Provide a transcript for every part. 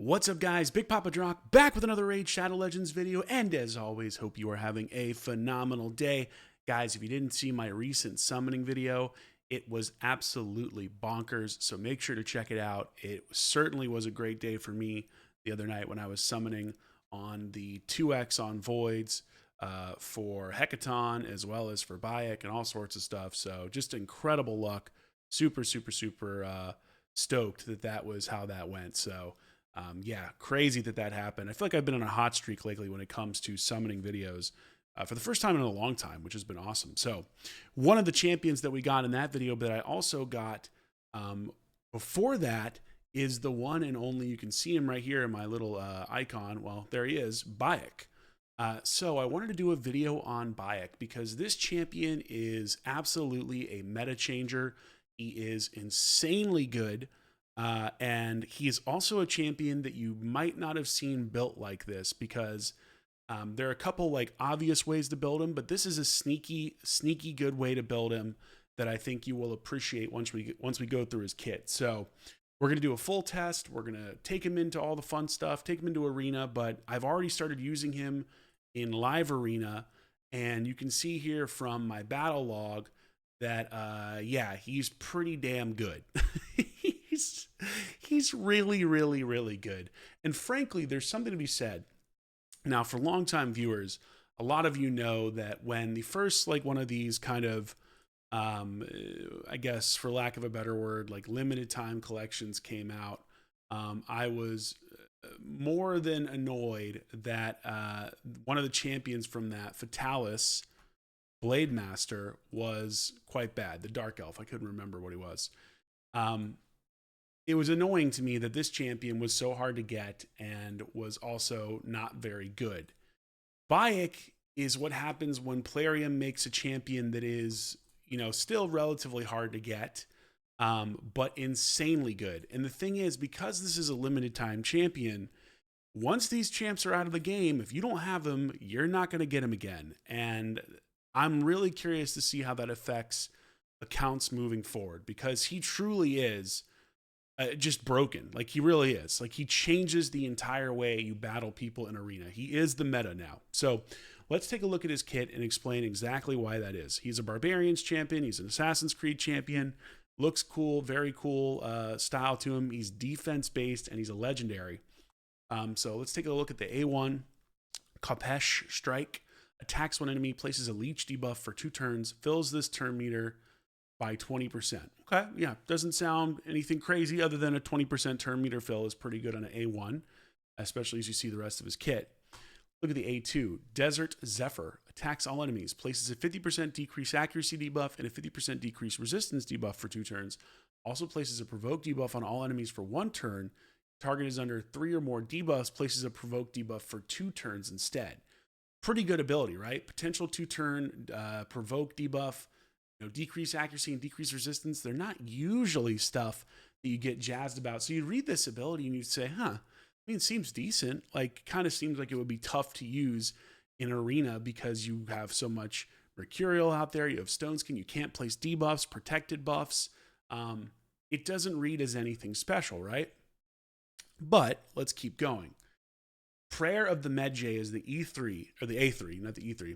What's up, guys? Big Papa Drock back with another Raid Shadow Legends video, and as always, hope you are having a phenomenal day. Guys, if you didn't see my recent summoning video, it was absolutely bonkers, so make sure to check it out. It certainly was a great day for me the other night when I was summoning on the 2x on Voids for Hecaton, as well as for Bayek and all sorts of stuff, so just incredible luck. Super stoked that that was how that went, so... yeah, crazy that happened. I feel like I've been on a hot streak lately when it comes to summoning videos for the first time in a long time, which has been awesome. So one of the champions that we got in that video, but I also got before that, is the one and only, you can see him right here in my little icon. Well, there he is, Bayek. So I wanted to do a video on Bayek because this champion is absolutely a meta changer. He is insanely good. And he is also a champion that you might not have seen built like this because there are a couple like obvious ways to build him, but this is a sneaky good way to build him that I think you will appreciate once we go through his kit. So we're going to do a full test. We're going to take him into all the fun stuff, take him into arena, but I've already started using him in live arena, and you can see here from my battle log that yeah, he's pretty damn good. He's really good. And frankly, there's something to be said. Now, for longtime viewers, a lot of you know that when the first, like, one of these kind of, I guess, for lack of a better word, like limited time collections came out, I was more than annoyed that one of the champions from that, Fatalis Blade Master, was quite bad. The Dark Elf, I couldn't remember what he was. It was annoying to me that this champion was so hard to get and was also not very good. Bayek is what happens when Plarium makes a champion that is, you know, still relatively hard to get, but insanely good. And the thing is, because this is a limited time champion, once these champs are out of the game, if you don't have them, you're not going to get them again. And I'm really curious to see how that affects accounts moving forward, because he truly is just broken. Like, he really is. Like, he changes the entire way you battle people in arena. He is the meta now. So let's take a look at his kit and explain exactly why that is. He's a Barbarians champion. He's an Assassin's Creed champion. Looks cool, very cool style to him. He's defense based and he's a legendary. So let's take a look at the A1 Kapesh Strike. Attacks one enemy, places a leech debuff for 2 turns, fills this turn meter by 20%. Okay, yeah, doesn't sound anything crazy other than a 20% turn meter fill is pretty good on an A1, especially as you see the rest of his kit. Look at the A2, Desert Zephyr. Attacks all enemies, places a 50% decrease accuracy debuff and a 50% decrease resistance debuff for 2 turns. Also places a provoke debuff on all enemies for 1 turn. Target is under 3 or more debuffs, places a provoke debuff for 2 turns instead. Pretty good ability, right? Potential 2-turn provoke debuff, you know, decrease accuracy and decrease resistance. They're not usually stuff that you get jazzed about. So you read this ability and you say, huh, I mean, it seems decent. Like, kind of seems like it would be tough to use in arena because you have so much Mercurial out there. You have Stone Skin. You can't place debuffs, protected buffs. It doesn't read as anything special, right? But let's keep going. Prayer of the Medjay is the E3, or the A3, not the E3.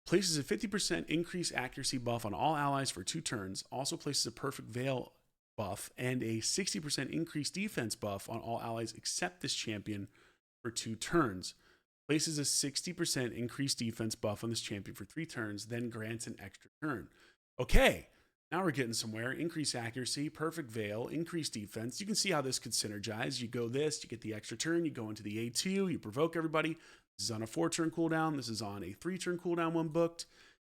Places a 50% increase accuracy buff on all allies for 2 turns. Also places a perfect veil buff and a 60% increased defense buff on all allies except this champion for 2 turns. Places a 60% increased defense buff on this champion for 3 turns, then grants an extra turn. Okay, now we're getting somewhere. Increased accuracy, perfect veil, increased defense. You can see how this could synergize. You go this, you get the extra turn, you go into the A2, you provoke everybody. This is on a 4-turn cooldown. This is on a 3-turn cooldown when booked.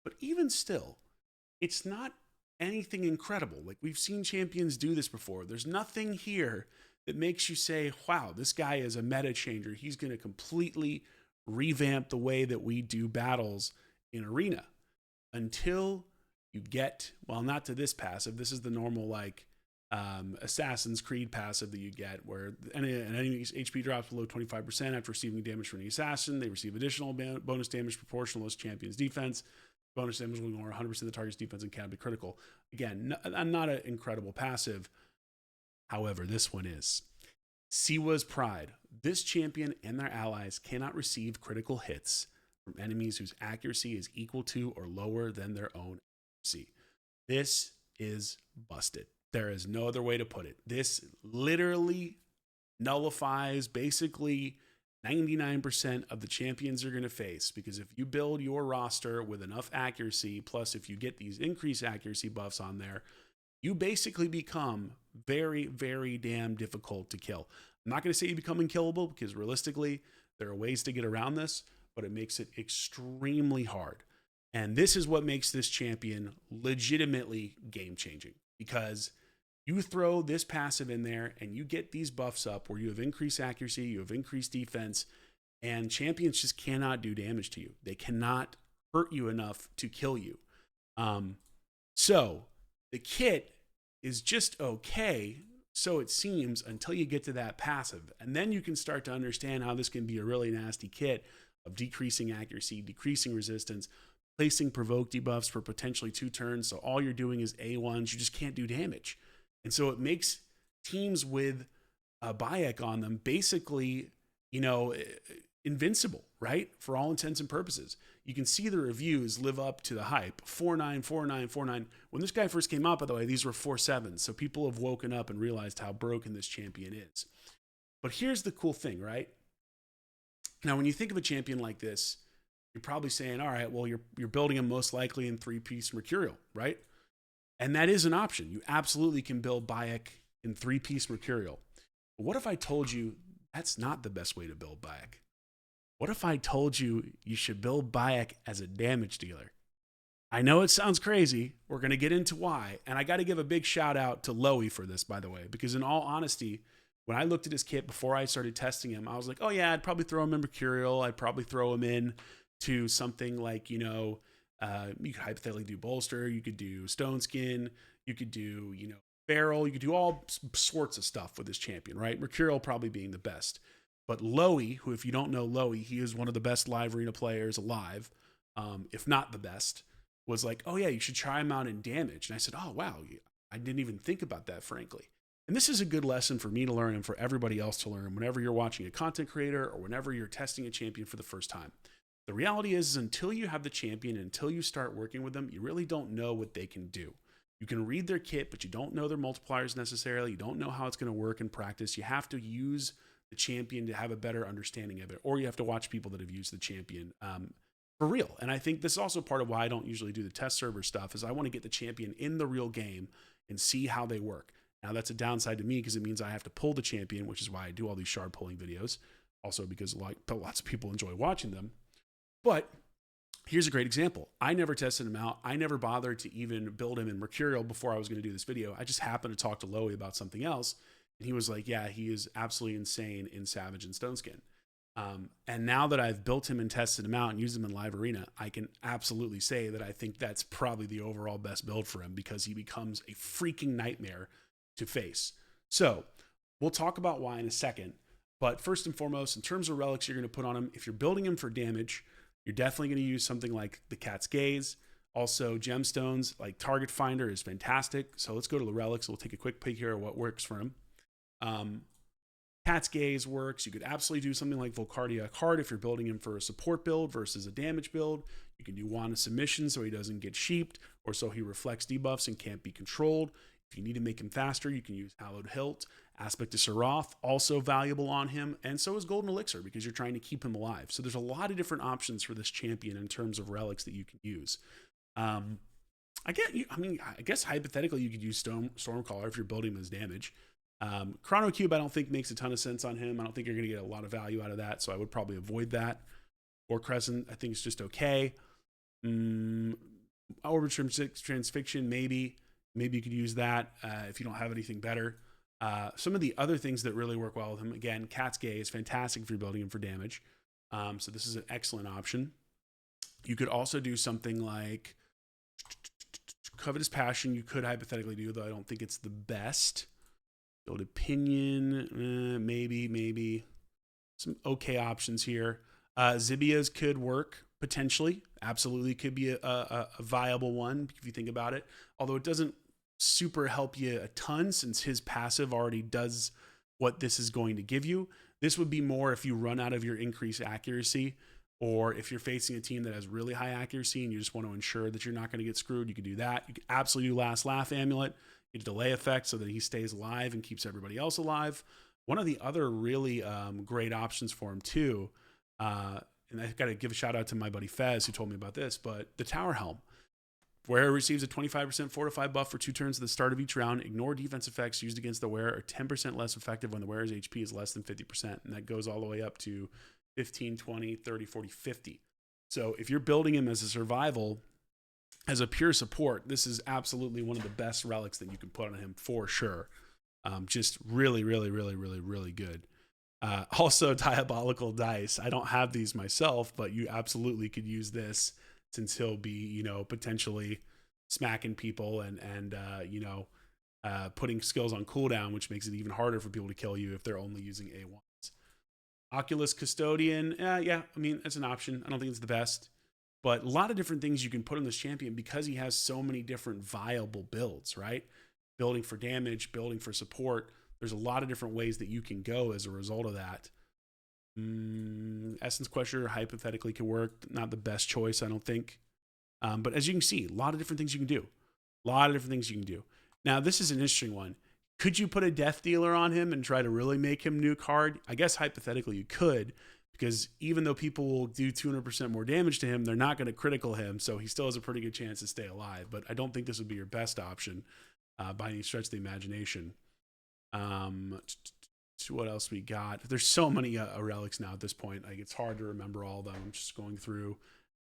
But even still, it's not anything incredible. Like, we've seen champions do this before. There's nothing here that makes you say, wow, this guy is a meta changer. He's going to completely revamp the way that we do battles in arena. Until you get, well, not to this passive. This is the normal, like, Assassin's Creed passive that you get, where an enemy's HP drops below 25% after receiving damage from the assassin. They receive additional bonus damage proportional to this champion's defense. Bonus damage will ignore 100% of the target's defense and cannot be critical. Again, not an incredible passive. However, this one is. Siwa's Pride. This champion and their allies cannot receive critical hits from enemies whose accuracy is equal to or lower than their own accuracy. This is busted. There is no other way to put it. This literally nullifies basically 99% of the champions you're going to face, because if you build your roster with enough accuracy, plus if you get these increased accuracy buffs on there, you basically become very, very damn difficult to kill. I'm not going to say you become unkillable, because realistically, there are ways to get around this, but it makes it extremely hard. And this is what makes this champion legitimately game-changing, because you throw this passive in there and you get these buffs up where you have increased accuracy, you have increased defense, and champions just cannot do damage to you. They cannot hurt you enough to kill you. So the kit is just okay, so it seems, until you get to that passive. And then you can start to understand how this can be a really nasty kit of decreasing accuracy, decreasing resistance, placing provoke debuffs for potentially 2 turns. So all you're doing is A1s. You just can't do damage. And so it makes teams with a Bayek on them basically, invincible, right? For all intents and purposes. You can see the reviews live up to the hype. 4.9, 4.9, 4.9. When this guy first came out, by the way, these were 4.7s. So people have woken up and realized how broken this champion is. But here's the cool thing, right? Now, when you think of a champion like this, you're probably saying, all right, well, you're building him most likely in 3-piece Mercurial, right? And that is an option. You absolutely can build Bayek in 3-piece Mercurial. But what if I told you that's not the best way to build Bayek? What if I told you you should build Bayek as a damage dealer? I know it sounds crazy. We're going to get into why. And I got to give a big shout out to Lowy for this, by the way, because in all honesty, when I looked at his kit before I started testing him, I was like, oh yeah, I'd probably throw him in Mercurial. I'd probably throw him in to something like, you could hypothetically do Bolster, you could do Stone Skin, you could do, Barrel, you could do all sorts of stuff with this champion, right? Mercurial probably being the best. But Lowy, who, if you don't know Lowy, he is one of the best live arena players alive, if not the best, was like, oh yeah, you should try him out in damage. And I said, oh wow, I didn't even think about that, frankly. And this is a good lesson for me to learn and for everybody else to learn whenever you're watching a content creator or whenever you're testing a champion for the first time. The reality is until you have the champion, until you start working with them, you really don't know what they can do. You can read their kit, but you don't know their multipliers necessarily. You don't know how it's going to work in practice. You have to use the champion to have a better understanding of it, or you have to watch people that have used the champion for real. And I think this is also part of why I don't usually do the test server stuff, is I want to get the champion in the real game and see how they work. Now, that's a downside to me because it means I have to pull the champion, which is why I do all these shard pulling videos. Also because lots of people enjoy watching them. But here's a great example. I never tested him out. I never bothered to even build him in Mercurial before I was going to do this video. I just happened to talk to Lowy about something else. And he was like, yeah, he is absolutely insane in Savage and Stone Skin. And now that I've built him and tested him out and used him in live arena, I can absolutely say that I think that's probably the overall best build for him because he becomes a freaking nightmare to face. So we'll talk about why in a second. But first and foremost, in terms of relics you're going to put on him, if you're building him for damage, you're definitely going to use something like the Cat's Gaze. Also, Gemstones, like Target Finder is fantastic. So let's go to the relics. We'll take a quick peek here at what works for him. Cat's Gaze works. You could absolutely do something like Volcardiac Heart if you're building him for a support build versus a damage build. You can do Wand of Submission so he doesn't get sheeped, or so he reflects debuffs and can't be controlled. If you need to make him faster, you can use Hallowed Hilt. Aspect of Seraph, also valuable on him, and so is Golden Elixir because you're trying to keep him alive. So there's a lot of different options for this champion in terms of relics that you can use. I guess hypothetically you could use Stormcaller if you're building him as damage. Chrono Cube I don't think makes a ton of sense on him. I don't think you're going to get a lot of value out of that, so I would probably avoid that. Or Crescent, I think it's just okay. Orbital Transfixion, maybe you could use that if you don't have anything better. Some of the other things that really work well with him, again, Cat's Gaze is fantastic if you're building him for damage. So this is an excellent option. You could also do something like Covetous Passion. You could hypothetically do, though I don't think it's the best. Build Pinion, maybe. Some okay options here. Zibia's could work, potentially. Absolutely could be a viable one if you think about it. Although it doesn't super help you a ton since his passive already does what this is going to give you. This would be more if you run out of your increased accuracy, or if you're facing a team that has really high accuracy and you just want to ensure that you're not going to get screwed. You could do that. You could absolutely do Last Laugh Amulet, you delay effect so that he stays alive and keeps everybody else alive. One of the other really great options for him too, and I got to give a shout out to my buddy Fez who told me about this, but the Tower Helm. Wearer receives a 25% fortify buff for 2 turns at the start of each round. Ignore defense effects used against the wearer are 10% less effective when the wearer's HP is less than 50%. And that goes all the way up to 15, 20, 30, 40, 50. So if you're building him as a survival, as a pure support, this is absolutely one of the best relics that you can put on him for sure. Just really, really, really, really, really good. Also, Diabolical Dice. I don't have these myself, but you absolutely could use this, since he'll be, potentially smacking people and putting skills on cooldown, which makes it even harder for people to kill you if they're only using A1s. Oculus Custodian, yeah, I mean, that's an option. I don't think it's the best, but a lot of different things you can put on this champion because he has so many different viable builds, right? Building for damage, building for support. There's a lot of different ways that you can go as a result of that. Essence Questioner hypothetically could work. Not the best choice, I don't think. But as you can see, a lot of different things you can do. Now, this is an interesting one. Could you put a Death Dealer on him and try to really make him nuke hard? I guess hypothetically you could, because even though people will do 200% more damage to him, they're not going to critical him, so he still has a pretty good chance to stay alive. But I don't think this would be your best option by any stretch of the imagination. What else we got? There's so many relics now at this point. Like, it's hard to remember all of them. I'm just going through.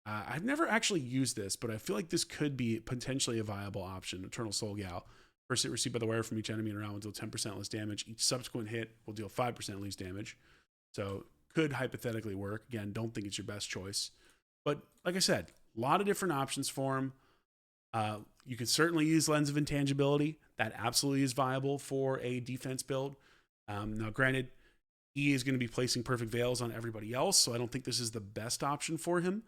I've never actually used this, but I feel like this could be potentially a viable option. Eternal Soul Gal. First hit received by the wearer from each enemy in a round will deal 10% less damage. Each subsequent hit will deal 5% less damage. So could hypothetically work. Again, don't think it's your best choice. But like I said, a lot of different options for him. You could certainly use Lens of Intangibility. That absolutely is viable for a defense build. Now, granted, he is going to be placing perfect veils on everybody else, so I don't think this is the best option for him.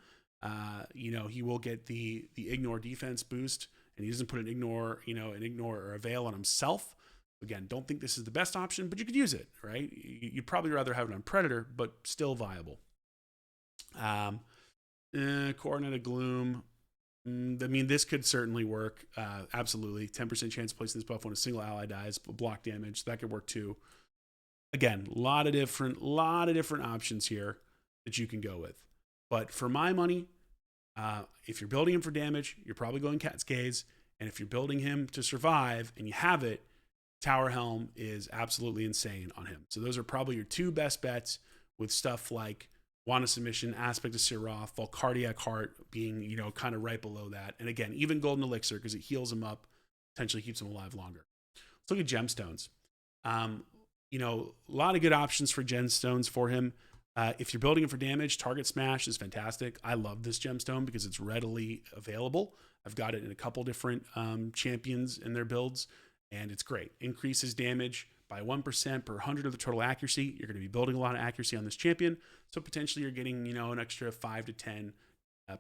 He will get the ignore defense boost, and he doesn't put an ignore or a veil on himself. Again, don't think this is the best option, but you could use it, right? You'd probably rather have it on Predator, but still viable. Coronet of Gloom. I mean, this could certainly work. Absolutely. 10% chance of placing this buff when a single ally dies, block damage. That could work too. Again, a lot of different options here that you can go with. But for my money, if you're building him for damage, you're probably going Cat's Gaze. And if you're building him to survive and you have it, Tower Helm is absolutely insane on him. So those are probably your 2 best bets, with stuff like Wand of Submission, Aspect of Siroth, Volcardiac Heart being, kind of right below that. And again, even Golden Elixir, because it heals him up, potentially keeps him alive longer. Let's look at Gemstones. A lot of good options for Gemstones for him. If you're building him for damage, Target Smash is fantastic. I love this Gemstone because it's readily available. I've got it in a couple different champions in their builds, and it's great. Increases damage by 1% per 100 of the total accuracy. You're going to be building a lot of accuracy on this champion, so potentially you're getting, an extra 5 to 10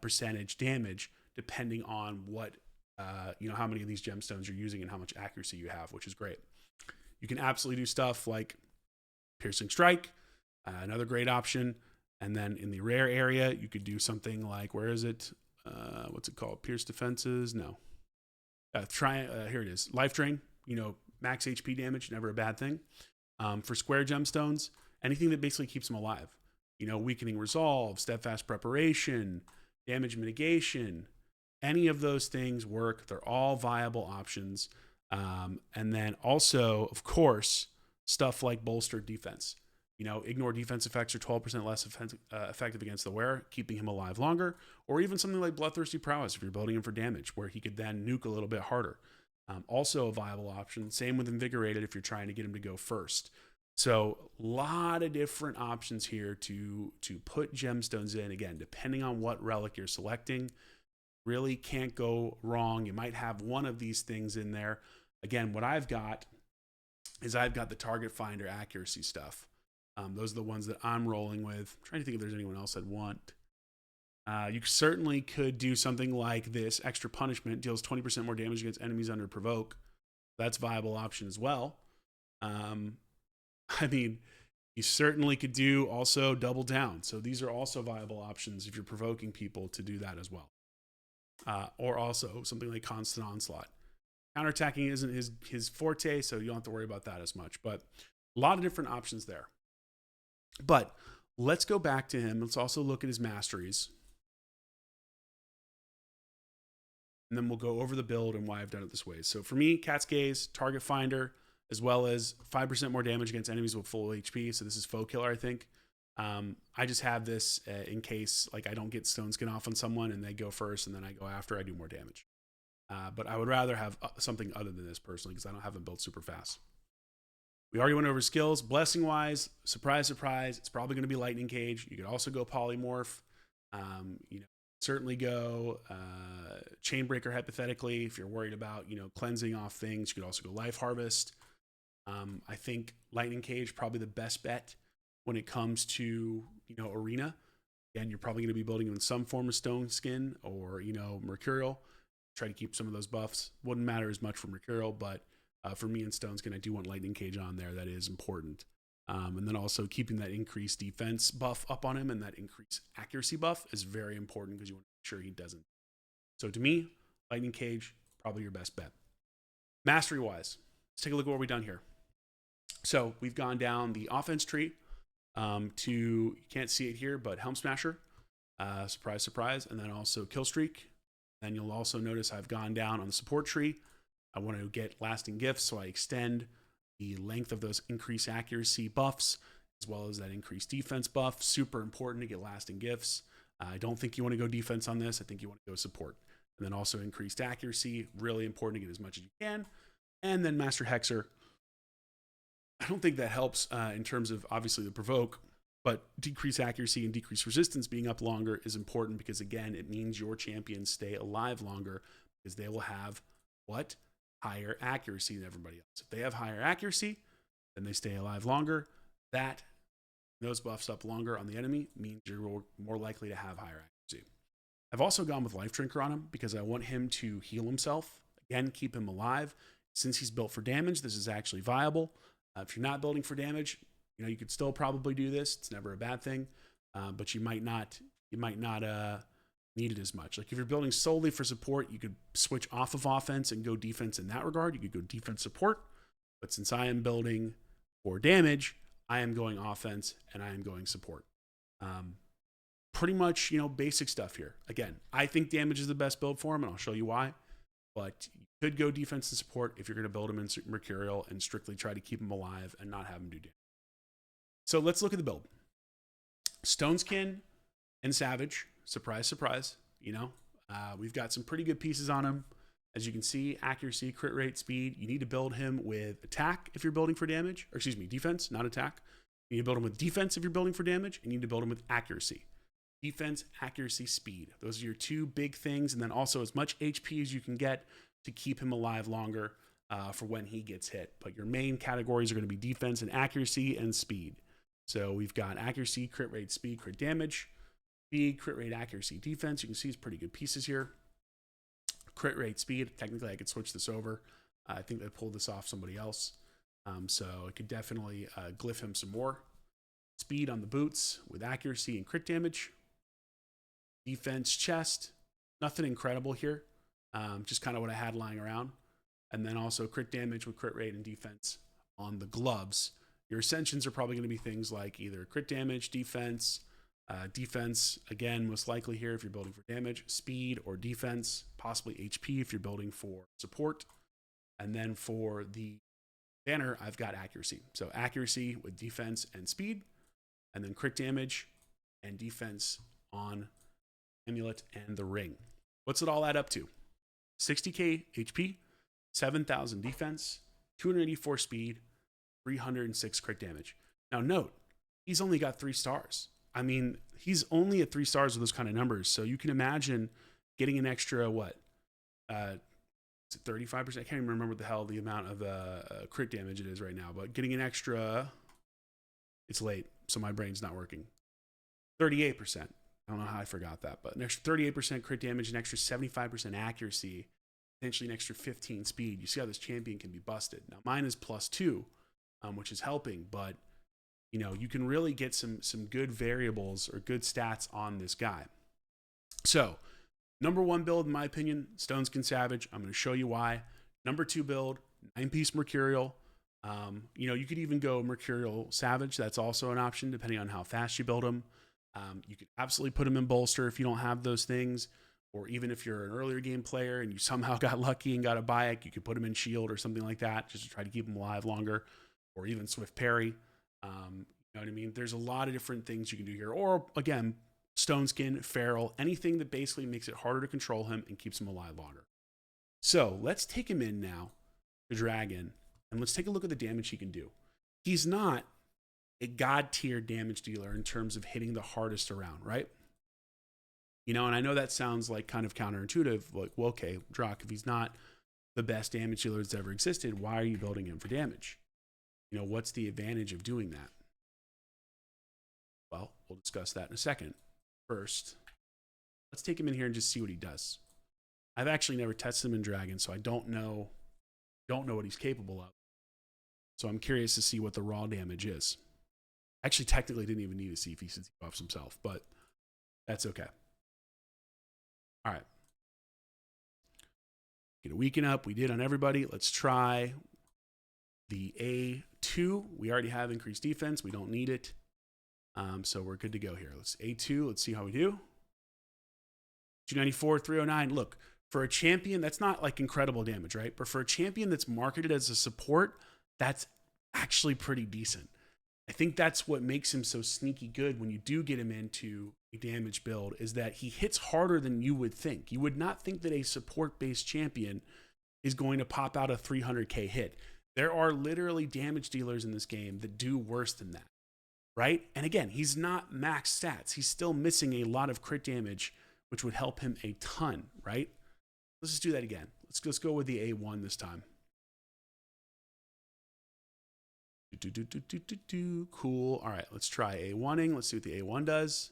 percentage damage depending on what, how many of these gemstones you're using and how much accuracy you have, which is great. You can absolutely do stuff like Piercing Strike, another great option. And then in the rare area, you could do something like, where is it? What's it called? Pierce Defenses? No. Here it is. Life Drain, max HP damage, never a bad thing. For square gemstones, anything that basically keeps them alive. Weakening Resolve, Steadfast Preparation, Damage Mitigation, any of those things work. They're all viable options. And then also, of course, stuff like Bolstered Defense. Ignore defense effects are 12% less effective against the wearer, keeping him alive longer. Or even something like Bloodthirsty Prowess if you're building him for damage, where he could then nuke a little bit harder. Also a viable option. Same with Invigorated if you're trying to get him to go first. So a lot of different options here to put gemstones in. Again, depending on what relic you're selecting, really can't go wrong. You might have one of these things in there. Again, what I've got is I've got the Target Finder accuracy stuff. Those are the ones that I'm rolling with. I'm trying to think if there's anyone else I'd want. You certainly could do something like this. Extra Punishment deals 20% more damage against enemies under Provoke. That's a viable option as well. I mean, you certainly could do also double down. So these are also viable options if you're provoking people to do that as well. Or also something like constant onslaught. Counterattacking isn't his forte, so you don't have to worry about that as much. But a lot of different options there. But let's go back to him. Let's also look at his masteries. And then we'll go over the build and why I've done it this way. So for me, Cat's Gaze, Target Finder, as well as 5% more damage against enemies with full HP. So this is Foe Killer, I think. I just have this in case like I don't get Stone Skin off on someone and they go first and then I go after, I do more damage. But I would rather have something other than this personally because I don't have them built super fast. We already went over skills. Blessing wise, surprise, surprise, it's probably going to be Lightning Cage. You could also go Polymorph. Certainly go Chainbreaker hypothetically if you're worried about cleansing off things. You could also go Life Harvest. I think Lightning Cage probably the best bet when it comes to Arena. Again, you're probably going to be building in some form of Stone Skin or Mercurial. Try to keep some of those buffs. Wouldn't matter as much for Mercurial, but for me and Stone Skin, I do want Lightning Cage on there. That is important. And then also keeping that increased defense buff up on him and that increased accuracy buff is very important because you want to make sure he doesn't. So to me, Lightning Cage, probably your best bet. Mastery wise, let's take a look at what we've done here. So we've gone down the offense tree to, you can't see it here, but Helm Smasher, surprise, surprise, and then also Kill Streak. Then you'll also notice I've gone down on the support tree. I want to get lasting gifts, so I extend the length of those increased accuracy buffs, as well as that increased defense buff. Super important to get lasting gifts. I don't think you want to go defense on this. I think you want to go support. And then also increased accuracy, really important to get as much as you can. And then Master Hexer. I don't think that helps in terms of obviously the provoke, but decreased accuracy and decreased resistance being up longer is important because, again, it means your champions stay alive longer because they will have what? Higher accuracy than everybody else. If they have higher accuracy, then they stay alive longer. That, those buffs up longer on the enemy means you're more likely to have higher accuracy. I've also gone with Life Drinker on him because I want him to heal himself. Again, keep him alive. Since he's built for damage, this is actually viable. If you're not building for damage, you could still probably do this. It's never a bad thing, but you might not need it as much. Like if you're building solely for support, you could switch off of offense and go defense in that regard. You could go defense support, but since I am building for damage, I am going offense and I am going support. Pretty much, basic stuff here. Again, I think damage is the best build for him, and I'll show you why. But you could go defense and support if you're going to build him in Mercurial and strictly try to keep him alive and not have him do damage. So let's look at the build. Stone Skin and Savage. Surprise, surprise. We've got some pretty good pieces on him. As you can see, accuracy, crit rate, speed. You need to build him with attack if you're building for damage. Or excuse me, defense, not attack. You need to build him with defense if you're building for damage. And you need to build him with accuracy. Defense, accuracy, speed. Those are your two big things. And then also as much HP as you can get to keep him alive longer for when he gets hit. But your main categories are going to be defense and accuracy and speed. So we've got accuracy, crit rate, speed, crit damage. Speed, crit rate, accuracy, defense. You can see it's pretty good pieces here. Crit rate, speed. Technically, I could switch this over. I think I pulled this off somebody else. So I could definitely glyph him some more. Speed on the boots with accuracy and crit damage. Defense, chest. Nothing incredible here. Just kind of what I had lying around. And then also crit damage with crit rate and defense on the gloves. Your ascensions are probably going to be things like either crit damage, defense, defense, again, most likely here if you're building for damage, speed or defense, possibly HP if you're building for support. And then for the banner, I've got accuracy. So accuracy with defense and speed, and then crit damage and defense on amulet and the ring. What's it all add up to? 60k HP, 7,000 defense, 284 speed, 306 crit damage. Now note, he's only got 3 stars. I mean, he's only at 3 stars with those kind of numbers. So you can imagine getting an extra, what? Is it 35%? I can't even remember what the hell the amount of crit damage it is right now, but getting an extra, it's late, so my brain's not working. 38%. I don't know how I forgot that, but an extra 38% crit damage, an extra 75% accuracy, potentially an extra 15 speed. You see how this champion can be busted. Now mine is +2, which is helping, but you know, you can really get some good variables or good stats on this guy. So, number 1 build, in my opinion, Stone Skin Savage. I'm going to show you why. Number 2 build, 9-piece Mercurial. You know, you could even go Mercurial Savage. That's also an option depending on how fast you build them. You could absolutely put them in bolster if you don't have those things, or even if you're an earlier game player and you somehow got lucky and got a Bayek, you could put them in shield or something like that just to try to keep them alive longer, or even Swift Parry. You know what I mean? There's a lot of different things you can do here. Or again, Stone Skin, Feral, anything that basically makes it harder to control him and keeps him alive longer. So let's take him in now, the Dragon, and let's take a look at the damage he can do. He's not a god tier damage dealer in terms of hitting the hardest around, right? You know, and I know that sounds like kind of counterintuitive. Like, well, okay, Drock, if he's not the best damage dealer that's ever existed, why are you building him for damage? You know, what's the advantage of doing that? Well, we'll discuss that in a second. First, let's take him in here and just see what he does. I've actually never tested him in Dragon, so I don't know what he's capable of. So I'm curious to see what the raw damage is. Actually, technically didn't even need to see if he buffs himself, but that's okay. All right. Get a weaken up. We did on everybody. Let's try the A2. We already have increased defense. We don't need it. So we're good to go here. Let's A2. Let's see how we do. 294, 309. Look, for a champion, that's not like incredible damage, right? But for a champion that's marketed as a support, that's actually pretty decent. I think that's what makes him so sneaky good when you do get him into a damage build, is that he hits harder than you would think. You would not think that a support-based champion is going to pop out a 300k hit. There are literally damage dealers in this game that do worse than that, right? And again, he's not max stats. He's still missing a lot of crit damage, which would help him a ton, right? Let's just do that again. Let's go with the A1 this time. Cool. All right, let's try A1ing. Let's see what the A1 does.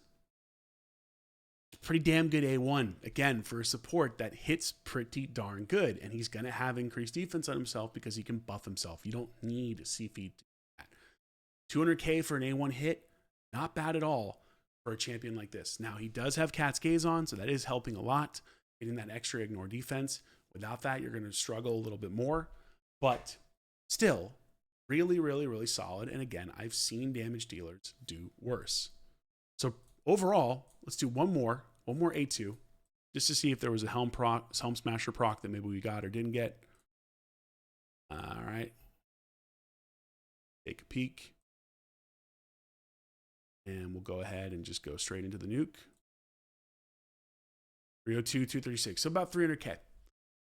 Pretty damn good A1. Again, for a support that hits pretty darn good. And he's going to have increased defense on himself because he can buff himself. You don't need a C-feed to do that. 200k for an A1 hit, not bad at all for a champion like this. Now, he does have Cat's Gaze on, so that is helping a lot. Getting that extra ignore defense. Without that, you're going to struggle a little bit more. But still, really, really, really solid. And again, I've seen damage dealers do worse. So overall, let's do one more A2, just to see if there was a Helm Smasher proc that maybe we got or didn't get. All right. Take a peek. And we'll go ahead and just go straight into the nuke. 302, 236, so about 300k.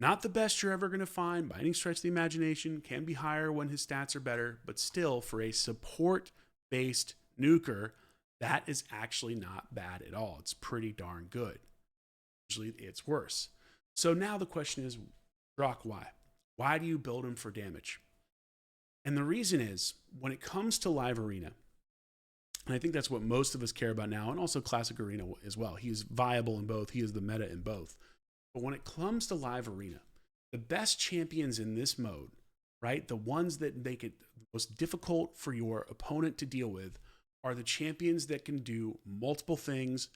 Not the best you're ever going to find by any stretch of the imagination. Can be higher when his stats are better, but still, for a support-based nuker, that is actually not bad at all. It's pretty darn good. Usually it's worse. So now the question is, Drock, why? Why do you build him for damage? And the reason is, when it comes to live arena, and I think that's what most of us care about now, and also classic arena as well. He is viable in both. He is the meta in both. But when it comes to live arena, the best champions in this mode, right, the ones that make it the most difficult for your opponent to deal with, are the champions that can do multiple things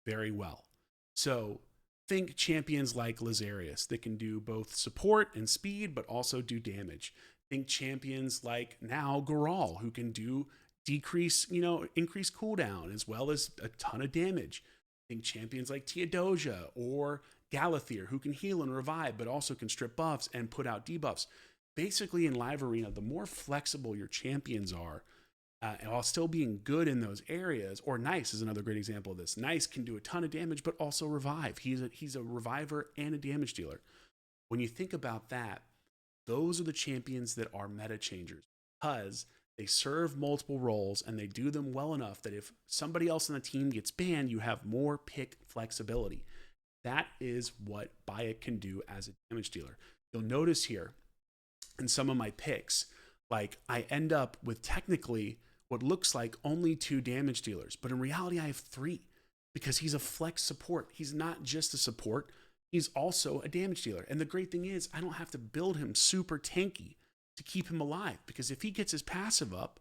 very well. So think champions like Lazarius that can do both support and speed, but also do damage. Think champions like now Garal, who can do increase cooldown as well as a ton of damage. Think champions like Teodosia or Galathir, who can heal and revive, but also can strip buffs and put out debuffs. Basically, in live arena, the more flexible your champions are, and while still being good in those areas, or Nice is another great example of this. Nice can do a ton of damage, but also revive. He's a reviver and a damage dealer. When you think about that, those are the champions that are meta changers, because they serve multiple roles and they do them well enough that if somebody else on the team gets banned, you have more pick flexibility. That is what Bayek can do as a damage dealer. You'll notice here in some of my picks, like I end up with technically what looks like only 2 damage dealers, but in reality I have 3 because he's a flex support. He's not just a support, he's also a damage dealer. And the great thing is I don't have to build him super tanky to keep him alive, because if he gets his passive up,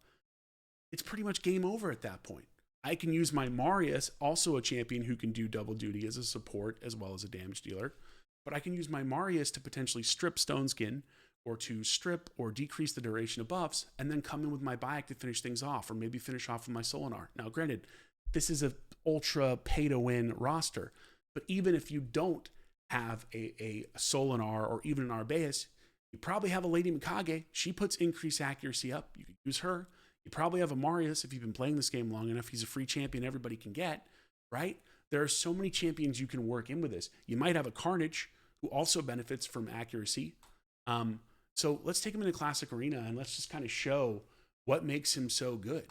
it's pretty much game over at that point. I can use my Marius, also a champion who can do double duty as a support as well as a damage dealer. But I can use my Marius to potentially strip Stone Skin or to strip or decrease the duration of buffs and then come in with my Bayek to finish things off or maybe finish off with my Solinar. Now, granted, this is an ultra pay-to-win roster, but even if you don't have a Solinar or even an Arbaeus, you probably have a Lady Mikage. She puts increased accuracy up. You can use her. You probably have a Marius if you've been playing this game long enough. He's a free champion everybody can get, right? There are so many champions you can work in with this. You might have a Carnage who also benefits from accuracy. So let's take him into Classic Arena and let's just kind of show what makes him so good.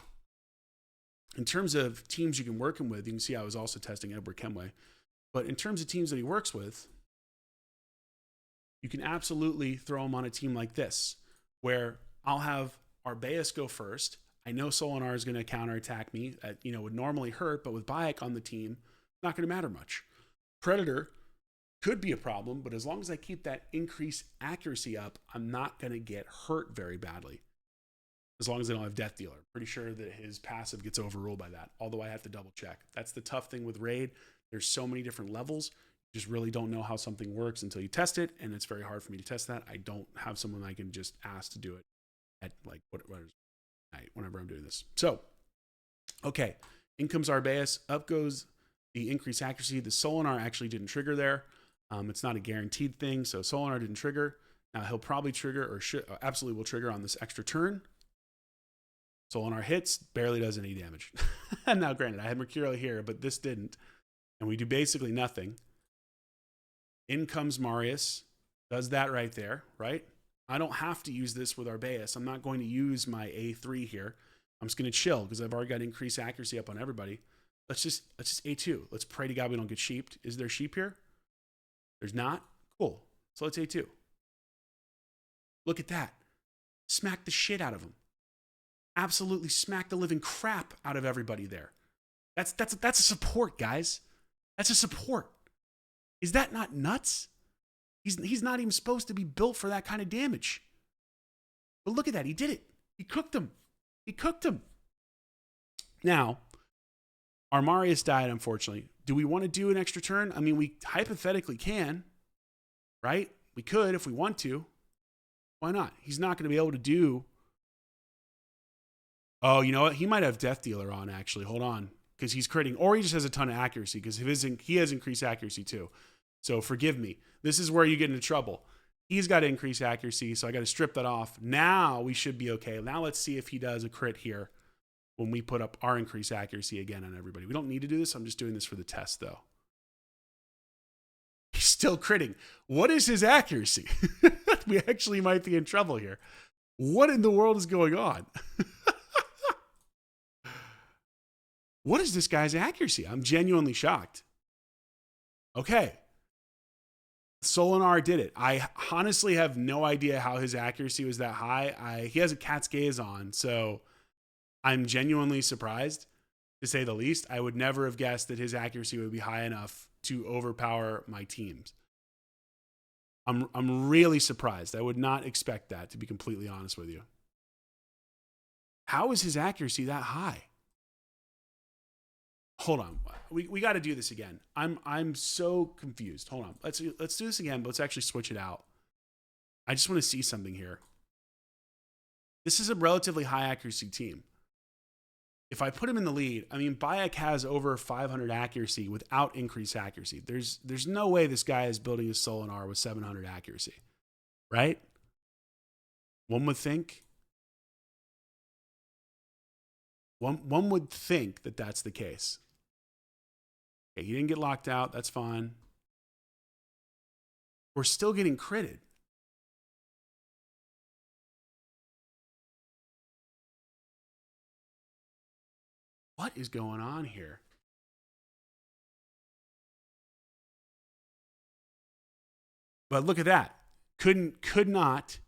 In terms of teams you can work him with, you can see I was also testing Edward Kenway. But in terms of teams that he works with, you can absolutely throw him on a team like this, where I'll have Arbaeus go first. I know Solinar is going to counterattack me. Would normally hurt, but with Bayek on the team, not going to matter much. Predator could be a problem, but as long as I keep that increased accuracy up, I'm not going to get hurt very badly. As long as I don't have Death Dealer. Pretty sure that his passive gets overruled by that, although I have to double check. That's the tough thing with Raid. There's so many different levels. You just really don't know how something works until you test it, and it's very hard for me to test that. I don't have someone I can just ask to do it at whenever I'm doing this. So, okay, in comes Arbaeus, up goes the increased accuracy. The Solinar actually didn't trigger there. It's not a guaranteed thing, so Solinar didn't trigger. Now he'll probably trigger, or absolutely will trigger on this extra turn. Solinar hits, barely does any damage. Now, granted, I had Mercurial here, but this didn't. And we do basically nothing. In comes Marius, does that right there, right? I don't have to use this with Arbaeus. I'm not going to use my A3 here. I'm just going to chill because I've already got increased accuracy up on everybody. Let's just A2. Let's pray to God we don't get sheeped. Is there sheep here? There's not? Cool. So let's A2. Look at that. Smack the shit out of him. Absolutely smack the living crap out of everybody there. That's a support, guys. That's a support. Is that not nuts? He's not even supposed to be built for that kind of damage. But look at that. He did it. He cooked him. He cooked him. Now, our Marius died, unfortunately. Do we want to do an extra turn? I mean, we hypothetically can, right? We could if we want to. Why not? He's not going to be able to do... Oh, you know what? He might have Death Dealer on, actually. Hold on. Because he's critting. Or he just has a ton of accuracy, because he has increased accuracy too. So forgive me. This is where you get into trouble. He's got increased accuracy, so I got to strip that off. Now we should be okay. Now let's see if he does a crit here when we put up our increased accuracy again on everybody. We don't need to do this. I'm just doing this for the test, though. He's still critting. What is his accuracy? We actually might be in trouble here. What in the world is going on? What is this guy's accuracy? I'm genuinely shocked. Okay. Solinar did it. I honestly have no idea how his accuracy was that high. He has a cat's gaze on, so I'm genuinely surprised, to say the least. I would never have guessed that his accuracy would be high enough to overpower my teams. I'm really surprised. I would not expect that, to be completely honest with you. How is his accuracy that high? Hold on. We got to do this again. I'm so confused. Hold on. Let's do this again, but let's actually switch it out. I just want to see something here. This is a relatively high accuracy team. If I put him in the lead, I mean, Bayek has over 500 accuracy without increased accuracy. There's no way this guy is building a Solinar with 700 accuracy, right? One would think. One would think that that's the case. Okay, he didn't get locked out. That's fine. We're still getting critted. What is going on here? But look at that. Could not.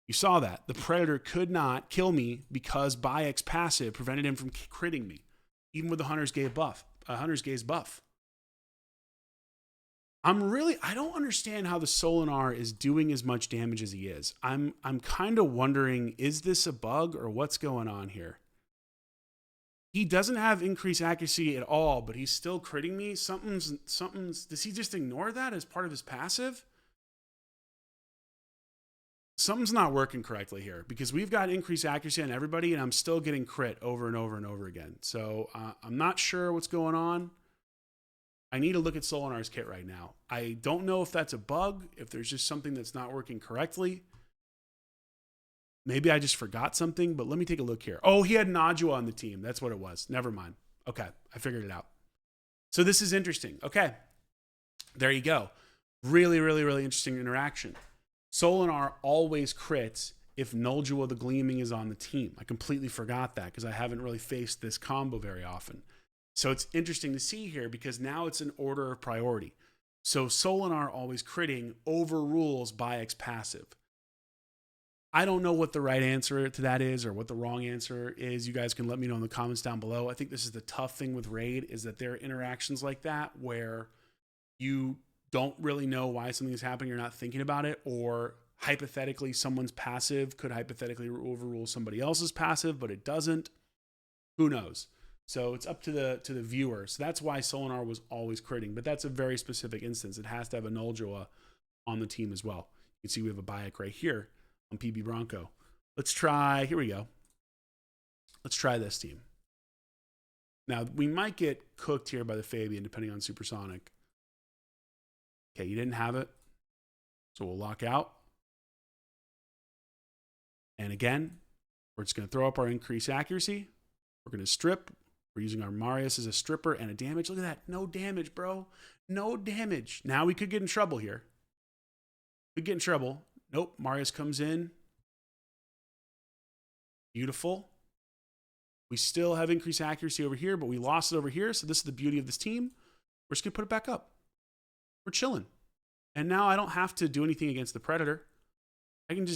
You saw that. The Predator could not kill me because Bayek's passive prevented him from critting me, even with the Hunter's Gaze buff. I don't understand how the Solinar is doing as much damage as he is. I'm kind of wondering, is this a bug or what's going on here? He doesn't have increased accuracy at all, but he's still critting me. Something's, does he just ignore that as part of his passive? Something's not working correctly here because we've got increased accuracy on everybody and I'm still getting crit over and over and over again. So I'm not sure what's going on. I need to look at Solinar's kit right now. I don't know if that's a bug, if there's just something that's not working correctly. Maybe I just forgot something, but let me take a look here. Oh, he had Nodua on the team. That's what it was. Never mind. Okay, I figured it out. So this is interesting. Okay, there you go. Really, really, really interesting interaction. Solinar always crits if Noljua the Gleaming is on the team. I completely forgot that because I haven't really faced this combo very often. So it's interesting to see here because now it's an order of priority. So Solinar always critting overrules Bayek's passive. I don't know what the right answer to that is or what the wrong answer is. You guys can let me know in the comments down below. I think this is the tough thing with Raid is that there are interactions like that where you don't really know why something is happening. You're not thinking about it, or hypothetically someone's passive could hypothetically overrule somebody else's passive, but it doesn't. Who knows? So it's up to the viewer. So that's why Solinar was always critting, but that's a very specific instance. It has to have a Noljua on the team as well. You can see we have a Bayek right here on PB Bronco. Let's try, here we go. Let's try this team. Now, we might get cooked here by the Fabian, depending on Supersonic. Okay, you didn't have it. So we'll lock out. And again, we're just going to throw up our increased accuracy. We're going to strip. We're using our Marius as a stripper and a damage. Look at that. No damage, bro. No damage. Now we could get in trouble here. We get in trouble. Nope. Marius comes in. Beautiful. We still have increased accuracy over here, but we lost it over here. So this is the beauty of this team. We're just going to put it back up. We're chilling. And now I don't have to do anything against the Predator. I can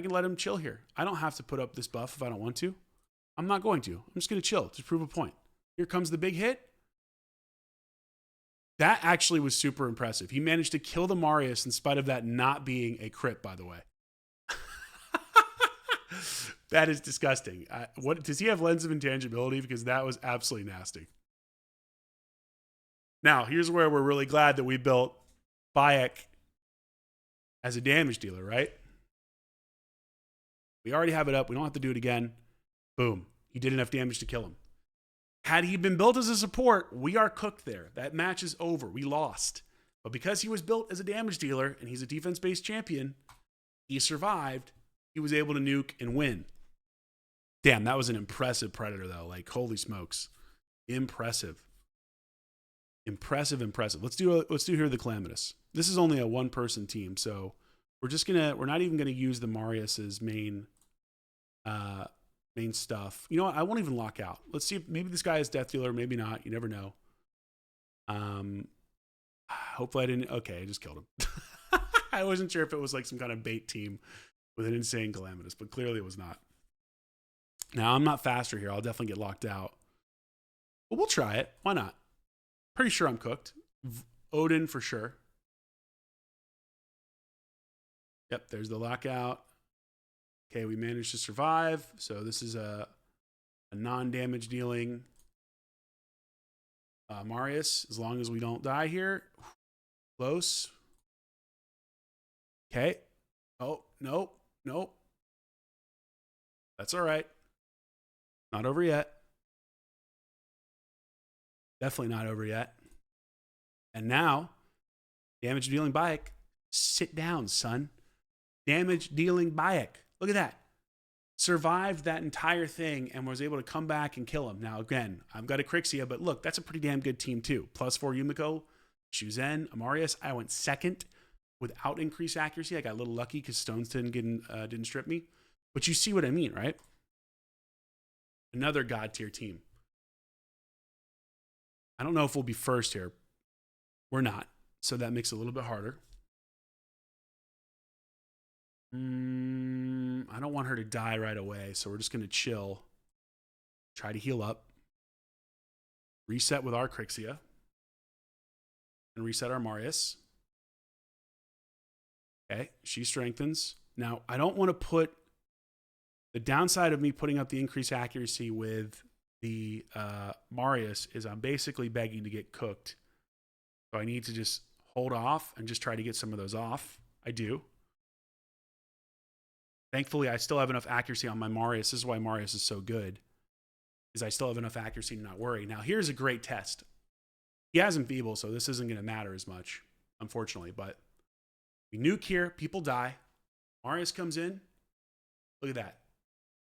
let him chill here. I don't have to put up this buff if I don't want to. I'm not going to. I'm just going to chill to prove a point. Here comes the big hit. That actually was super impressive. He managed to kill the Marius in spite of that not being a crit, by the way. That is disgusting. What does he have lens of intangibility? Because that was absolutely nasty. Now, here's where we're really glad that we built Bayek as a damage dealer, right? We already have it up. We don't have to do it again. Boom. He did enough damage to kill him. Had he been built as a support, we are cooked there. That match is over. We lost. But because he was built as a damage dealer and he's a defense-based champion, he survived. He was able to nuke and win. Damn, that was an impressive Predator, though. Like, holy smokes. Impressive. Impressive. Let's do here the Calamitous. This is only a one-person team, so we're not even gonna use the Marius's main stuff. You know what? I won't even lock out. Let's see if maybe this guy is Death Dealer, maybe not. You never know. Hopefully I didn't. Okay, I just killed him. I wasn't sure if it was like some kind of bait team with an insane Calamitous, but clearly it was not. Now I'm not faster here. I'll definitely get locked out. But we'll try it. Why not? Pretty sure I'm cooked. Odin for sure. Yep, there's the lockout. Okay, we managed to survive. So this is a non-damage dealing Marius, as long as we don't die here. Close. Okay. Oh, nope. That's all right. Not over yet. Definitely not over yet. And now, damage dealing Bayek. Sit down, son. Damage dealing Bayek. Look at that. Survived that entire thing and was able to come back and kill him. Now, again, I've got a Crixia, but look, that's a pretty damn good team too. +4 Yumiko, Shuzen, Amarius. I went second without increased accuracy. I got a little lucky because Stones didn't strip me. But you see what I mean, right? Another god tier team. I don't know if we'll be first here. We're not. So that makes it a little bit harder. I don't want her to die right away, so we're just going to chill. Try to heal up. Reset with our Crixia. And reset our Marius. Okay, she strengthens. Now, I don't want to put the downside of me putting up the increased accuracy with the Marius is I'm basically begging to get cooked. So I need to just hold off and just try to get some of those off. I do. Thankfully, I still have enough accuracy on my Marius. This is why Marius is so good, is I still have enough accuracy to not worry. Now, here's a great test. He has Enfeeble, so this isn't going to matter as much, unfortunately. But we nuke here. People die. Marius comes in. Look at that.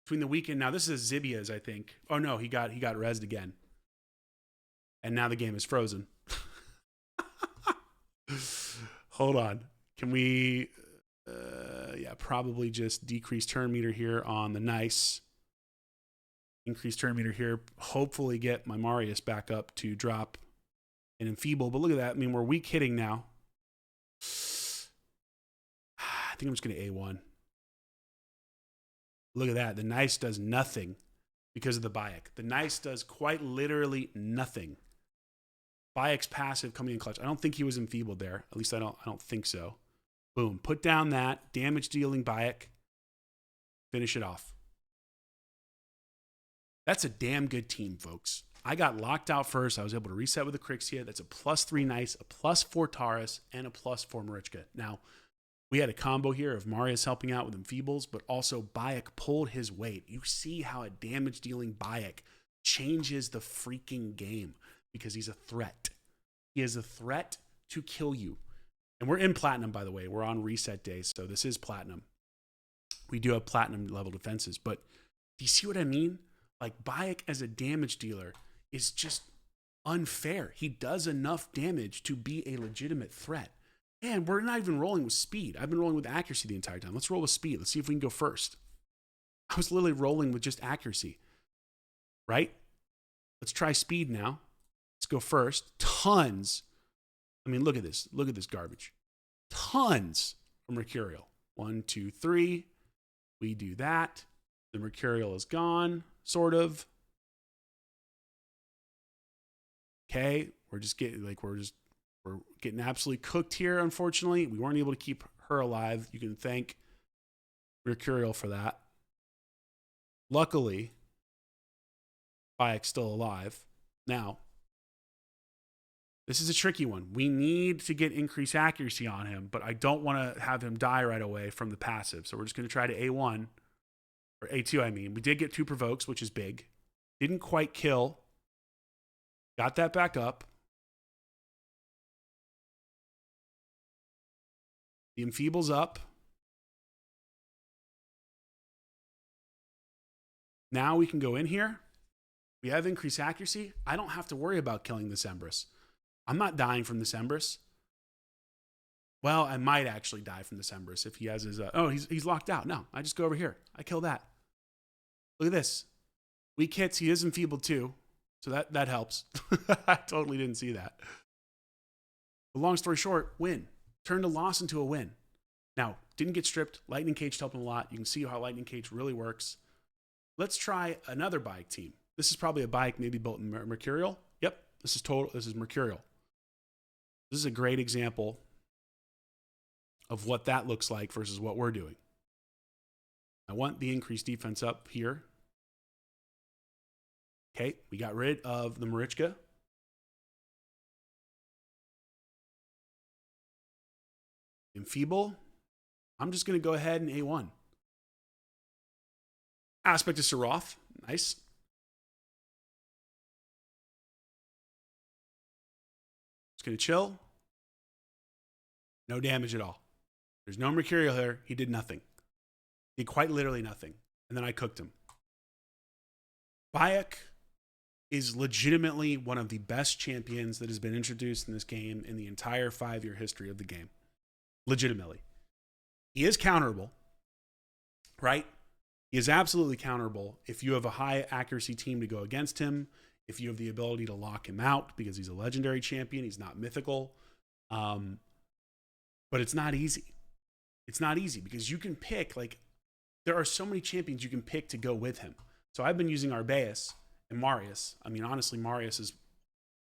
Between the weekend. Now, this is Zibia's, I think. Oh, no, he got rezzed again. And now the game is frozen. Hold on. Can we... yeah, probably just decrease turn meter here on the nice. Increase turn meter here. Hopefully get my Marius back up to drop an Enfeeble. But look at that. I mean, we're weak hitting now. I think I'm just going to A1. Look at that. The nice does nothing because of the Bayek. The nice does quite literally nothing. Bayek's passive coming in clutch. I don't think he was enfeebled there. At least I don't think so. Boom. Put down that damage dealing Bayek. Finish it off. That's a damn good team, folks. I got locked out first. I was able to reset with a Crixia. That's a +3 nice, a +4 Taurus, and a +4 Marichka. Now, we had a combo here of Marius helping out with Enfeebles, but also Bayek pulled his weight. You see how a damage dealing Bayek changes the freaking game because he's a threat. He is a threat to kill you. And we're in platinum, by the way. We're on reset days, so this is platinum. We do have platinum level defenses, but do you see what I mean? Like, Bayek as a damage dealer is just unfair. He does enough damage to be a legitimate threat. And we're not even rolling with speed. I've been rolling with accuracy the entire time. Let's roll with speed. Let's see if we can go first. I was literally rolling with just accuracy, right? Let's try speed now. Let's go first. Tons. I mean, look at this. Look at this garbage. Tons of Mercurial. 1, 2, 3. We do that. The Mercurial is gone, sort of. Okay, we're getting absolutely cooked here, unfortunately. We weren't able to keep her alive. You can thank Mercurial for that. Luckily, Bayek's still alive. Now, this is a tricky one. We need to get increased accuracy on him, but I don't want to have him die right away from the passive. So we're just going to try to A1, or A2, I mean. We did get 2 provokes, which is big. Didn't quite kill. Got that back up. The Enfeeble's up. Now we can go in here. We have increased accuracy. I don't have to worry about killing this Empress. I'm not dying from this Empress. Well, I might actually die from this Empress if he has his... he's locked out. No, I just go over here. I kill that. Look at this. Weak hits. He is enfeebled too. So that helps. I totally didn't see that. But long story short, win. Turned a loss into a win. Now, didn't get stripped. Lightning Cage helped him a lot. You can see how Lightning Cage really works. Let's try another Bayek team. This is probably a Bayek maybe built in Mercurial. Yep, this is Mercurial. This is a great example of what that looks like versus what we're doing. I want the increased defense up here. Okay, we got rid of the Marichka. Enfeeble. I'm just going to go ahead and A1. Aspect of Seraph. Nice. Just going to chill. No damage at all. There's no Mercurial here. He did nothing. He did quite literally nothing. And then I cooked him. Bayek is legitimately one of the best champions that has been introduced in this game in the entire 5-year history of the game. Legitimately. He is counterable, right? He is absolutely counterable if you have a high accuracy team to go against him, if you have the ability to lock him out because he's a legendary champion, he's not mythical. But it's not easy. It's not easy because you can pick, there are so many champions you can pick to go with him. So I've been using Arbaeus and Marius. I mean, honestly, Marius is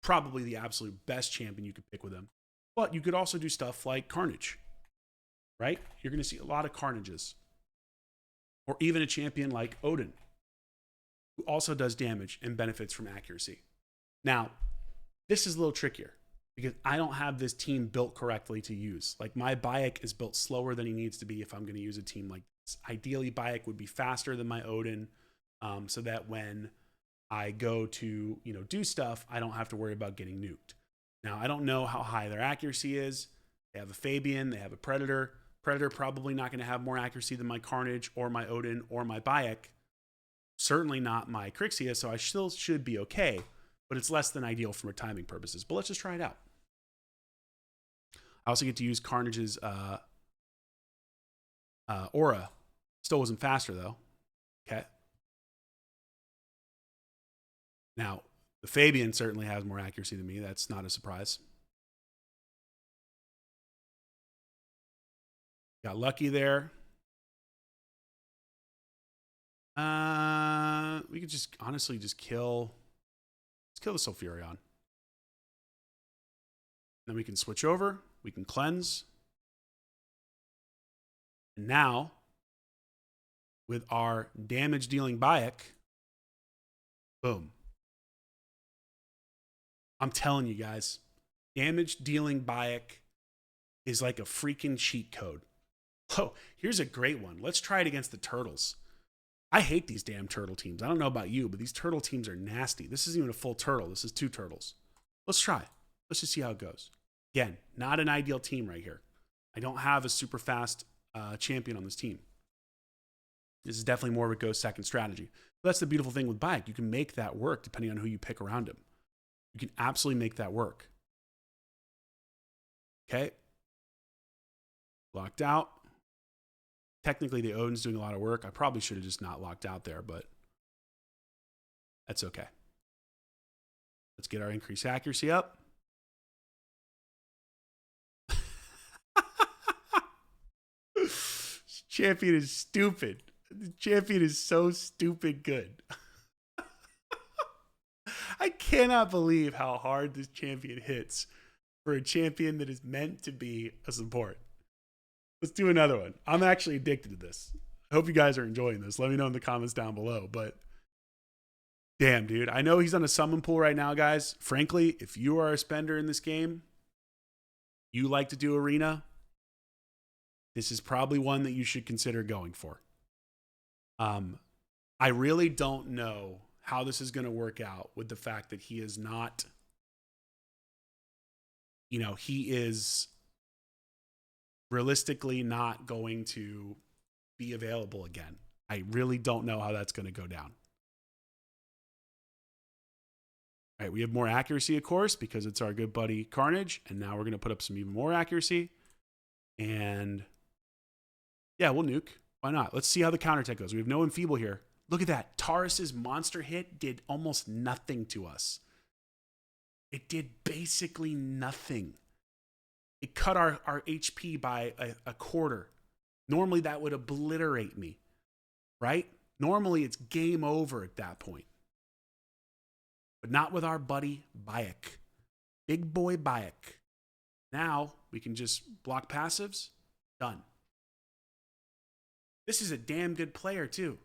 probably the absolute best champion you could pick with him. But you could also do stuff like Carnage, right? You're going to see a lot of carnages. Or even a champion like Odin, who also does damage and benefits from accuracy. Now, this is a little trickier because I don't have this team built correctly to use. Like my Bayek is built slower than he needs to be if I'm going to use a team like this. Ideally, Bayek would be faster than my Odin, so that when I go to do stuff, I don't have to worry about getting nuked. Now, I don't know how high their accuracy is. They have a Fabian, they have a Predator. Predator probably not going to have more accuracy than my Carnage or my Odin or my Bayek. Certainly not my Crixia, so I still should be okay, but it's less than ideal for timing purposes. But let's just try it out. I also get to use Carnage's Aura. Still wasn't faster, though. Okay. Now, the Fabian certainly has more accuracy than me. That's not a surprise. Got lucky there. We could just honestly just kill. Let's kill the Sulfurion. Then we can switch over. We can cleanse. And now, with our damage dealing Bayek, boom. I'm telling you guys, damage dealing Bayek is like a freaking cheat code. Oh, here's a great one. Let's try it against the Turtles. I hate these damn turtle teams. I don't know about you, but these turtle teams are nasty. This isn't even a full turtle. This is 2 turtles. Let's try. Let's just see how it goes. Again, not an ideal team right here. I don't have a super fast champion on this team. This is definitely more of a go second strategy. But that's the beautiful thing with Bayek. You can make that work depending on who you pick around him. You can absolutely make that work. Okay. Locked out. Technically, the Odin's doing a lot of work. I probably should have just not locked out there, but that's okay. Let's get our increased accuracy up. Champion is stupid. The champion is so stupid good. I cannot believe how hard this champion hits for a champion that is meant to be a support. Let's do another one. I'm actually addicted to this. I hope you guys are enjoying this. Let me know in the comments down below. But damn, dude. I know he's on a summon pool right now, guys. Frankly, if you are a spender in this game, you like to do arena, this is probably one that you should consider going for. I really don't know how this is going to work out with the fact that he is not, he is realistically not going to be available again. I really don't know how that's going to go down. All right, we have more accuracy, of course, because it's our good buddy Carnage, and now we're going to put up some even more accuracy. And yeah, we'll nuke. Why not? Let's see how the counterattack goes. We have no enfeeble here. Look at that. Taurus's monster hit did almost nothing to us. It did basically nothing. It cut our HP by a quarter. Normally, that would obliterate me, right? Normally, it's game over at that point. But not with our buddy Bayek. Big boy Bayek. Now, we can just block passives. Done. This is a damn good player, too.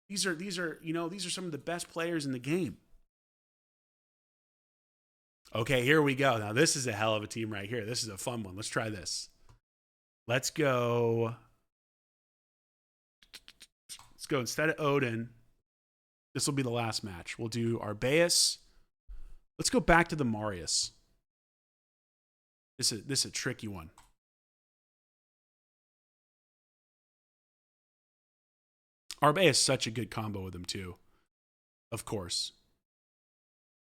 These are some of the best players in the game. Okay, here we go. Now, this is a hell of a team right here. This is a fun one. Let's try this. Let's go. Instead of Odin, this will be the last match. We'll do Arbaeus. Let's go back to the Marius. This is a tricky one. Arbaeus is such a good combo with him, too. Of course.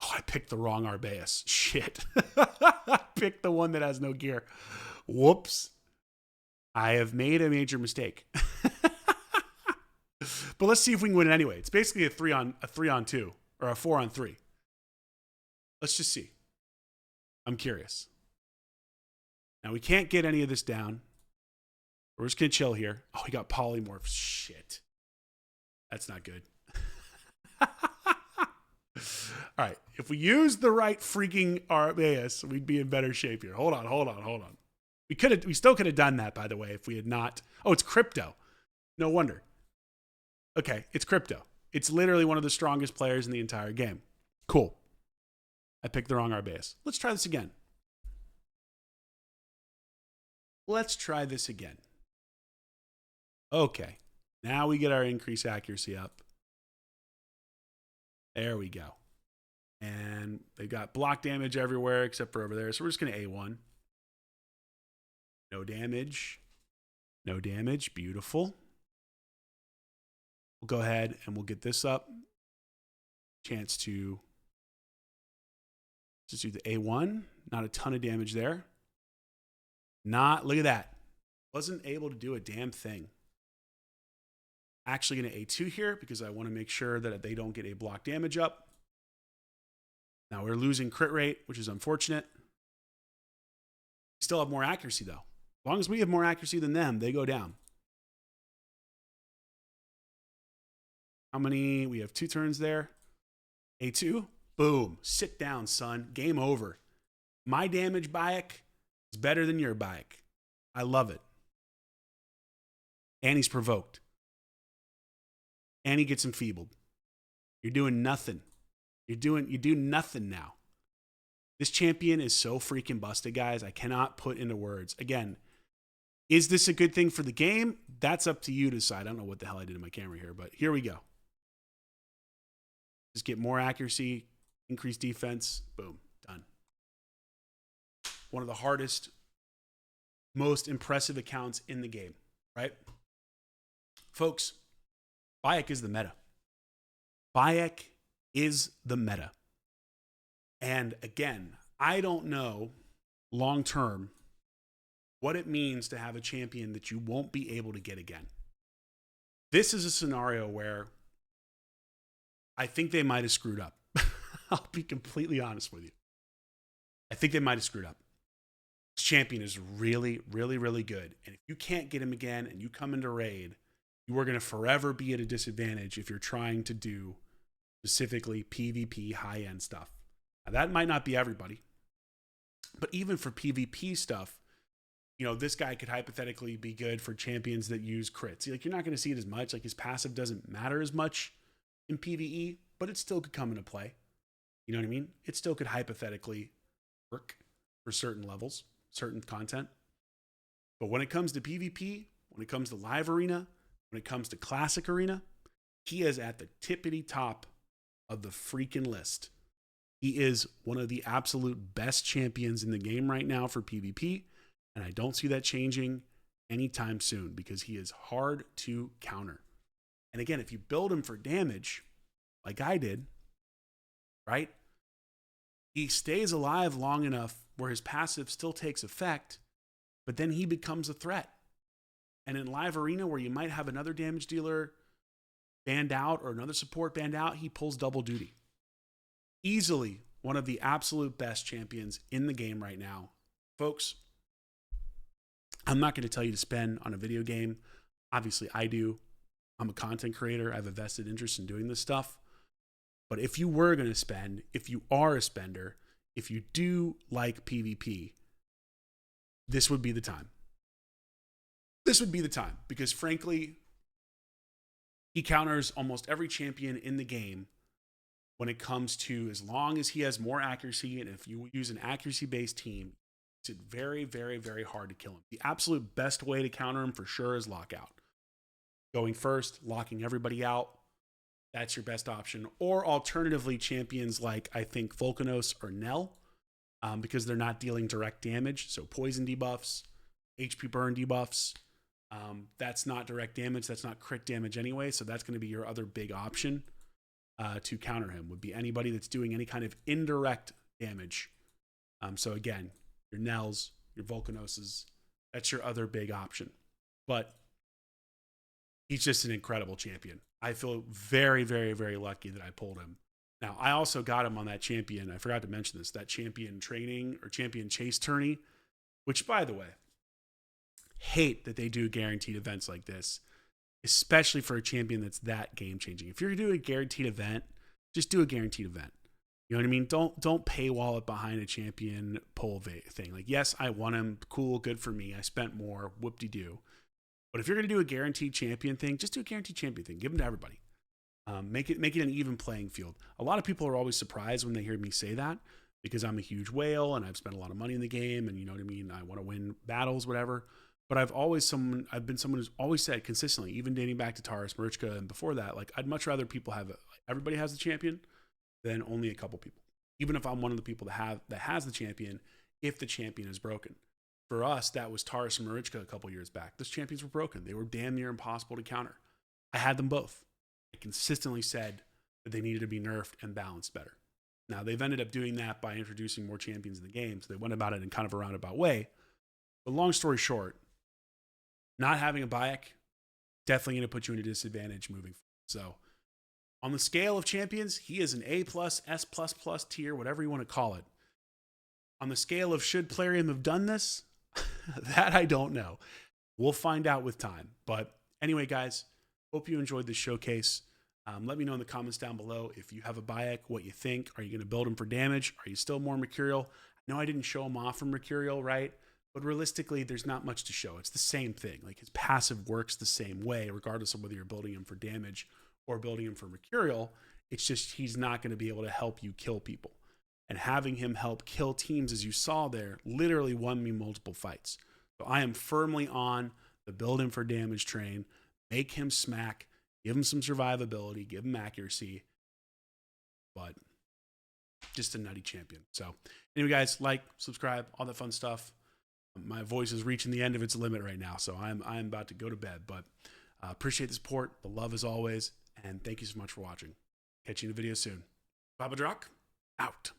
Oh, I picked the wrong Arbaeus. Shit. I picked the one that has no gear. Whoops. I have made a major mistake. But let's see if we can win it anyway. It's basically a 3-on-2 or a 4-on-3. Let's just see. I'm curious. Now, we can't get any of this down. We're just going to chill here. Oh, he got polymorph. Shit. That's not good. All right. If we use the right freaking Arbaeus, we'd be in better shape here. Hold on. We still could have done that, by the way, if we had not. Oh, it's crypto. No wonder. Okay, it's crypto. It's literally one of the strongest players in the entire game. Cool. I picked the wrong Arbaeus. Let's try this again. Let's try this again. Okay. Now we get our increased accuracy up. There we go. And they've got block damage everywhere except for over there. So we're just going to A1. No damage. No damage. Beautiful. We'll go ahead and we'll get this up. Chance to just do the A1. Not a ton of damage there. Look at that. Wasn't able to do a damn thing. Actually going to A2 here because I want to make sure that they don't get a block damage up. Now we're losing crit rate, which is unfortunate. We still have more accuracy though. As long as we have more accuracy than them, they go down. How many? We have 2 turns there. A2. Boom. Sit down, son. Game over. My damage, Bayek, is better than your Bayek. I love it. And he's provoked. And he gets enfeebled. You're doing nothing. You do nothing now. This champion is so freaking busted, guys. I cannot put into words. Again, is this a good thing for the game? That's up to you to decide. I don't know what the hell I did in my camera here, but here we go. Just get more accuracy, increase defense. Boom. Done. One of the hardest, most impressive accounts in the game, right? Folks, Bayek is the meta. Bayek is the meta. And again, I don't know long term what it means to have a champion that you won't be able to get again. This is a scenario where I think they might have screwed up. I'll be completely honest with you. I think they might have screwed up. This champion is really, really, really good. And if you can't get him again and you come into raid, you are going to forever be at a disadvantage if you're trying to do specifically PvP high-end stuff. Now, that might not be everybody. But even for PvP stuff, you know, this guy could hypothetically be good for champions that use crits. Like, you're not going to see it as much. Like, his passive doesn't matter as much in PvE, but it still could come into play. You know what I mean? It still could hypothetically work for certain levels, certain content. But when it comes to PvP, when it comes to live arena, when it comes to classic arena, he is at the tippity top of the freaking list. He is one of the absolute best champions in the game right now for PvP. And I don't see that changing anytime soon because he is hard to counter. And again, if you build him for damage, like I did, right? He stays alive long enough where his passive still takes effect, but then he becomes a threat. And in live arena where you might have another damage dealer banned out or another support banned out, he pulls double duty. Easily one of the absolute best champions in the game right now. Folks, I'm not going to tell you to spend on a video game. Obviously, I do. I'm a content creator. I have a vested interest in doing this stuff. But if you were going to spend, if you are a spender, if you do like PvP, this would be the time. This would be the time because, frankly, he counters almost every champion in the game when it comes to, as long as he has more accuracy, and if you use an accuracy-based team, it's very, very, very hard to kill him. The absolute best way to counter him for sure is lockout. Going first, locking everybody out. That's your best option. Or alternatively, champions like, I think, Volcanos or Nell, because they're not dealing direct damage. So poison debuffs, HP burn debuffs. That's not direct damage. That's not crit damage anyway. So that's going to be your other big option to counter him. Would be anybody that's doing any kind of indirect damage. So again, your Nells, your Volcanoses, that's your other big option. But he's just an incredible champion. I feel very, very, very lucky that I pulled him. Now, I also got him on that champion. I forgot to mention this, that champion training or champion chase tourney, which, by the way, hate that they do guaranteed events like this, especially for a champion that's that game changing. If you're doing a guaranteed event, just do a guaranteed event. You know what I mean? Don't paywall it behind a champion poll thing. Like, yes, I won him. Cool, good for me. I spent more. Whoop-de-doo. But if you're going to do a guaranteed champion thing, just do a guaranteed champion thing. Give them to everybody. Make it an even playing field. A lot of people are always surprised when they hear me say that because I'm a huge whale and I've spent a lot of money in the game and you know what I mean. I want to win battles, whatever. But I've been someone who's always said consistently, even dating back to Taurus, Marichka, and before that, like I'd much rather people have everybody has the champion than only a couple people. Even if I'm one of the people that has the champion, if the champion is broken. For us, that was Taurus and Marichka a couple years back. Those champions were broken. They were damn near impossible to counter. I had them both. I consistently said that they needed to be nerfed and balanced better. Now, they've ended up doing that by introducing more champions in the game, so they went about it in kind of a roundabout way. But long story short, not having a Bayek definitely going to put you in a disadvantage moving forward. So, on the scale of champions, he is an A+, S++ tier, whatever you want to call it. On the scale of should Plarium have done this, that I don't know. We'll find out with time. But anyway, guys, hope you enjoyed this showcase. Let me know in the comments down below if you have a Bayek, what you think. Are you going to build him for damage? Are you still more Mercurial? I know I didn't show him off from Mercurial, right? But realistically, there's not much to show. It's the same thing. Like his passive works the same way, regardless of whether you're building him for damage or building him for Mercurial. It's just he's not going to be able to help you kill people. And having him help kill teams, as you saw there, literally won me multiple fights. So I am firmly on the build him for damage train. Make him smack. Give him some survivability. Give him accuracy. But just a nutty champion. So anyway, guys, like, subscribe, all that fun stuff. My voice is reaching the end of its limit right now, so I'm about to go to bed. But appreciate the support, the love as always, and thank you so much for watching. Catch you in a video soon. Baba Drock, out.